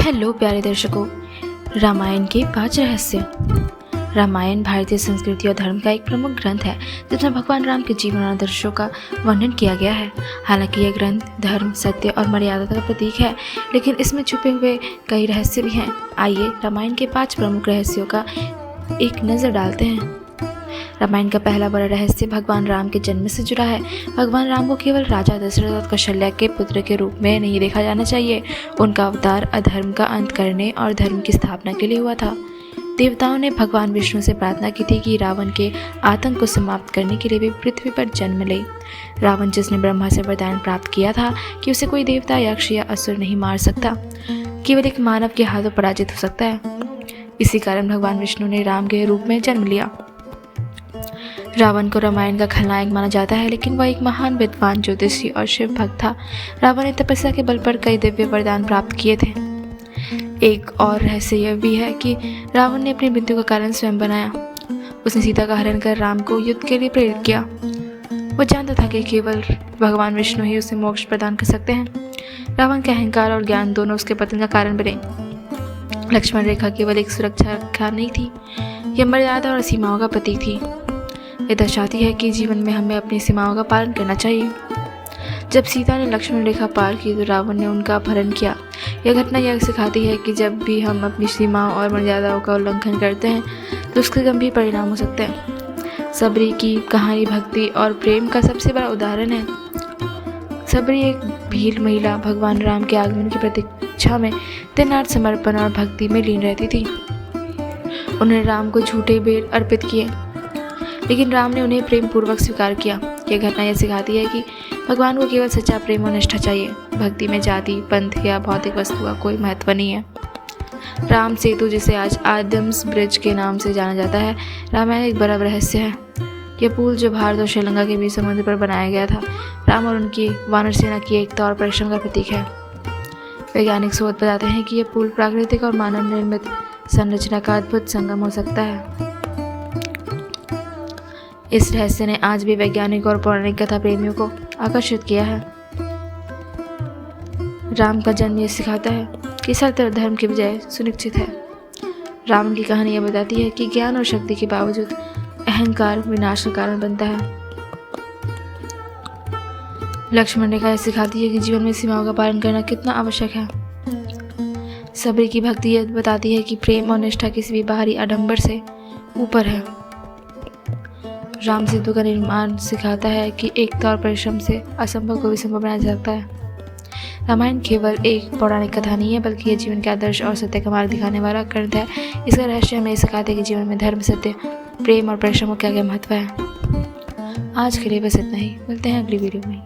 Hello प्यारे दर्शकों, रामायण के 5 रहस्य। रामायण भारतीय संस्कृति और धर्म का एक प्रमुख ग्रंथ है जिसमें भगवान राम के जीवन और आदर्शों का वर्णन किया गया है। हालांकि यह ग्रंथ धर्म, सत्य और मर्यादा का प्रतीक है, लेकिन इसमें छुपे हुए कई रहस्य भी हैं। आइए रामायण के 5 प्रमुख रहस्यों का एक नज़र डालते हैं। रामायण का पहला बड़ा रहस्य भगवान राम के जन्म से जुड़ा है। भगवान राम को केवल राजा दशरथ और कौशल्या के पुत्र के रूप में नहीं देखा जाना चाहिए। उनका अवतार अधर्म का अंत करने और धर्म की स्थापना के लिए हुआ था। देवताओं ने भगवान विष्णु से प्रार्थना की थी कि रावण के आतंक को समाप्त करने के लिए वे पृथ्वी पर जन्म ले। रावण, जिसने ब्रह्मा से वरदान प्राप्त किया था कि उसे कोई देवता, यक्ष या असुर नहीं मार सकता, केवल एक मानव के हाथों पराजित हो सकता है। इसी कारण भगवान विष्णु ने राम के रूप में जन्म लिया। रावण को रामायण का खलनायक माना जाता है, लेकिन वह एक महान विद्वान, ज्योतिषी और शिव भक्त था। रावण ने तपस्या के बल पर कई दिव्य वरदान प्राप्त किए थे। एक और रहस्य यह भी है कि रावण ने अपनी मृत्यु का कारण स्वयं बनाया। उसने सीता का हरण कर राम को युद्ध के लिए प्रेरित किया। वो जानता था कि केवल भगवान विष्णु ही उसे मोक्ष प्रदान कर सकते हैं। रावण का अहंकार और ज्ञान दोनों उसके पतन का कारण बने। लक्ष्मण रेखा केवल एक सुरक्षा रेखा नहीं थी, यह मर्यादा और सीमाओं का प्रतीक थी। यह दर्शाती है कि जीवन में हमें अपनी सीमाओं का पालन करना चाहिए। जब सीता ने लक्ष्मण रेखा पार की तो रावण ने उनका अपहरण किया। यह घटना यह सिखाती है कि जब भी हम अपनी सीमाओं और मर्यादाओं का उल्लंघन करते हैं तो उसके गंभीर परिणाम हो सकते हैं। सबरी की कहानी भक्ति और प्रेम का सबसे बड़ा उदाहरण है। सबरी एक भील महिला भगवान राम के आगमन की प्रतीक्षा में दिन-रात समर्पण और भक्ति में लीन रहती थी। उन्होंने राम को झूठे बेर अर्पित किए, लेकिन राम ने उन्हें प्रेम पूर्वक स्वीकार किया। यह घटना यह सिखाती है कि भगवान को केवल सच्चा प्रेम और निष्ठा चाहिए। भक्ति में जाति, पंथ या भौतिक वस्तु का कोई महत्व नहीं है। राम सेतु, जिसे आज आदम्स ब्रिज के नाम से जाना जाता है, रामायण एक बड़ा रहस्य है। यह पुल जो भारत और श्रीलंका के बीच समुद्र पर बनाया गया था, राम और उनकी वानर सेना की एकता और परिश्रम का प्रतीक है। वैज्ञानिक शोध बताते हैं कि यह पुल प्राकृतिक और मानव निर्मित संरचना का अद्भुत संगम हो सकता है। इस रहस्य ने आज भी वैज्ञानिक और पौराणिक कथा प्रेमियों को आकर्षित किया है। राम का जन्म यह सिखाता है कि सत्य और धर्म की विजय सुनिश्चित है। रावण की कहानी यह बताती है कि ज्ञान और शक्ति के बावजूद अहंकार विनाश का कारण बनता है। लक्ष्मण रेखा यह सिखाती है कि जीवन में सीमाओं का पालन करना कितना आवश्यक है। सबरी की भक्ति यह बताती है कि प्रेम और निष्ठा किसी भी बाहरी आडंबर से ऊपर है। राम सेतु का निर्माण सिखाता है कि एकता और परिश्रम से असंभव को भी संभव बनाया जा सकता है। रामायण केवल एक पौराणिक कथा नहीं है, बल्कि यह जीवन के आदर्श और सत्य का मार्ग दिखाने वाला ग्रंथ है। इसका रहस्य हमें सिखाते हैं कि जीवन में धर्म, सत्य, प्रेम और परिश्रम का क्या क्या महत्व है। आज के लिए बस इतना ही। मिलते हैं अगली वीडियो में।